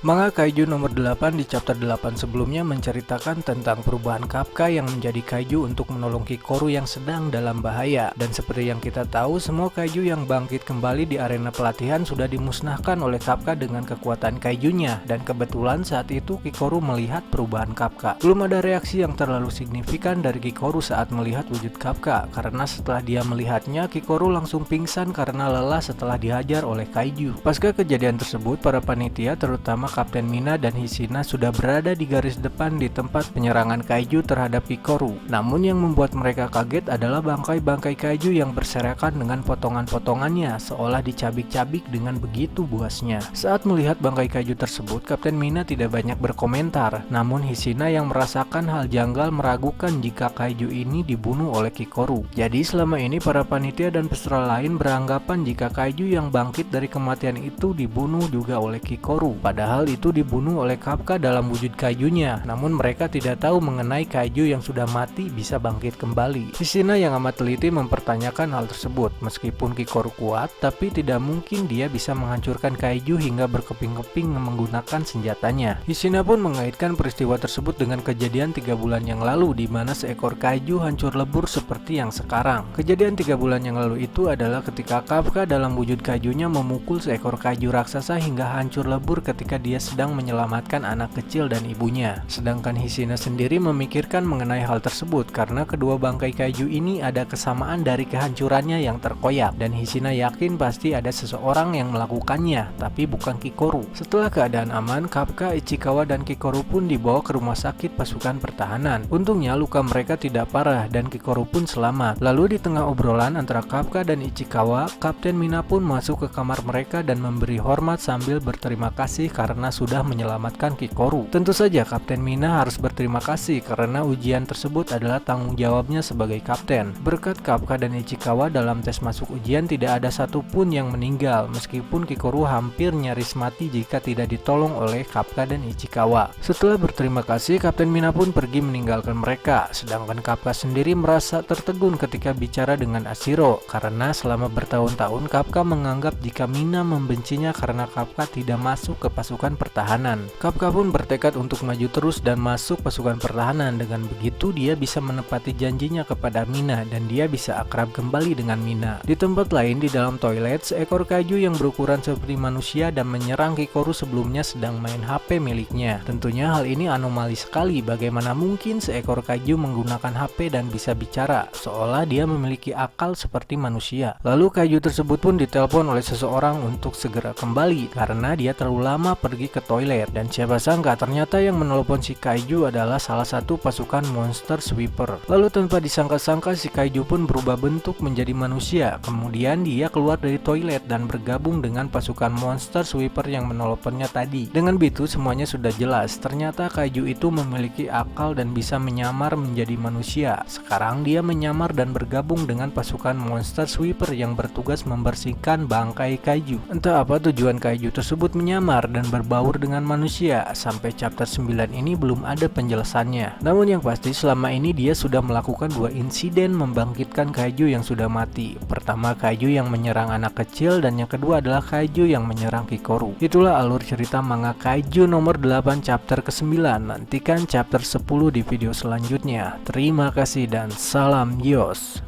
Manga Kaiju nomor 8 di chapter 8 sebelumnya menceritakan tentang perubahan Kafka yang menjadi Kaiju untuk menolong Kikoru yang sedang dalam bahaya. Dan seperti yang kita tahu, semua Kaiju yang bangkit kembali di arena pelatihan sudah dimusnahkan oleh Kafka dengan kekuatan Kaijunya. Dan kebetulan saat itu Kikoru melihat perubahan Kafka. Belum ada reaksi yang terlalu signifikan dari Kikoru saat melihat wujud Kafka, karena setelah dia melihatnya, Kikoru langsung pingsan karena lelah setelah dihajar oleh Kaiju. Pasca kejadian tersebut, para panitia terutama Kapten Mina dan Hishina sudah berada di garis depan di tempat penyerangan Kaiju terhadap Kikoru. Namun yang membuat mereka kaget adalah bangkai-bangkai Kaiju yang berserakan dengan potongan-potongannya, seolah dicabik-cabik dengan begitu buasnya. Saat melihat bangkai Kaiju tersebut, Kapten Mina tidak banyak berkomentar. Namun Hishina yang merasakan hal janggal meragukan jika Kaiju ini dibunuh oleh Kikoru. Jadi selama ini para panitia dan peserta lain beranggapan jika Kaiju yang bangkit dari kematian itu dibunuh juga oleh Kikoru. Padahal itu dibunuh oleh Kafka dalam wujud Kaijunya. Namun mereka tidak tahu mengenai Kaiju yang sudah mati bisa bangkit kembali. Hishina yang amat teliti mempertanyakan hal tersebut. Meskipun Kikoru kuat, tapi tidak mungkin dia bisa menghancurkan Kaiju hingga berkeping-keping menggunakan senjatanya. Hishina pun mengaitkan peristiwa tersebut dengan kejadian 3 bulan yang lalu di mana seekor Kaiju hancur lebur seperti yang sekarang. Kejadian 3 bulan yang lalu itu adalah ketika Kafka dalam wujud Kaijunya memukul seekor Kaiju raksasa hingga hancur lebur ketika dia sedang menyelamatkan anak kecil dan ibunya. Sedangkan Hishina sendiri memikirkan mengenai hal tersebut karena kedua bangkai Kaiju ini ada kesamaan dari kehancurannya yang terkoyak, dan Hishina yakin pasti ada seseorang yang melakukannya, tapi bukan Kikoru. Setelah keadaan aman, Kafka, Ichikawa, dan Kikoru pun dibawa ke rumah sakit pasukan pertahanan. Untungnya luka mereka tidak parah dan Kikoru pun selamat. Lalu di tengah obrolan antara Kafka dan Ichikawa, Kapten Mina pun masuk ke kamar mereka dan memberi hormat sambil berterima kasih karena sudah menyelamatkan Kikoru. Tentu saja Kapten Mina harus berterima kasih karena ujian tersebut adalah tanggung jawabnya sebagai kapten. Berkat Kafka dan Ichikawa dalam tes masuk ujian tidak ada satupun yang meninggal, meskipun Kikoru hampir nyaris mati jika tidak ditolong oleh Kafka dan Ichikawa. Setelah berterima kasih, Kapten Mina pun pergi meninggalkan mereka, sedangkan Kafka sendiri merasa tertegun ketika bicara dengan Ashiro karena selama bertahun-tahun Kafka menganggap jika Mina membencinya karena Kafka tidak masuk ke pasukan pertahanan. Kafka pun bertekad untuk maju terus dan masuk pasukan pertahanan. Dengan begitu dia bisa menepati janjinya kepada Mina dan dia bisa akrab kembali dengan Mina. Di tempat lain di dalam toilet, seekor Kaiju yang berukuran seperti manusia dan menyerang Kikoru sebelumnya sedang main HP miliknya. Tentunya hal ini anomali sekali. Bagaimana mungkin seekor Kaiju menggunakan HP dan bisa bicara, seolah dia memiliki akal seperti manusia. Lalu Kaiju tersebut pun ditelepon oleh seseorang untuk segera kembali karena dia terlalu lama pergi ke toilet. Dan siapa sangka ternyata yang menelepon si Kaiju adalah salah satu pasukan monster sweeper. Lalu tanpa disangka-sangka si Kaiju pun berubah bentuk menjadi manusia. Kemudian dia keluar dari toilet dan bergabung dengan pasukan monster sweeper yang meneleponnya tadi. Dengan begitu semuanya sudah jelas. Ternyata Kaiju itu memiliki akal dan bisa menyamar menjadi manusia. Sekarang dia menyamar dan bergabung dengan pasukan monster sweeper yang bertugas membersihkan bangkai Kaiju. Entah apa tujuan Kaiju tersebut menyamar dan berbaur dengan manusia. Sampai chapter 9 ini belum ada penjelasannya. Namun yang pasti selama ini dia sudah melakukan 2 insiden membangkitkan Kaiju yang sudah mati. Pertama Kaiju yang menyerang anak kecil dan yang kedua adalah Kaiju yang menyerang Kikoru. Itulah alur cerita manga Kaiju nomor 8 chapter ke-9. Nantikan chapter 10 di video selanjutnya. Terima kasih dan salam Yos.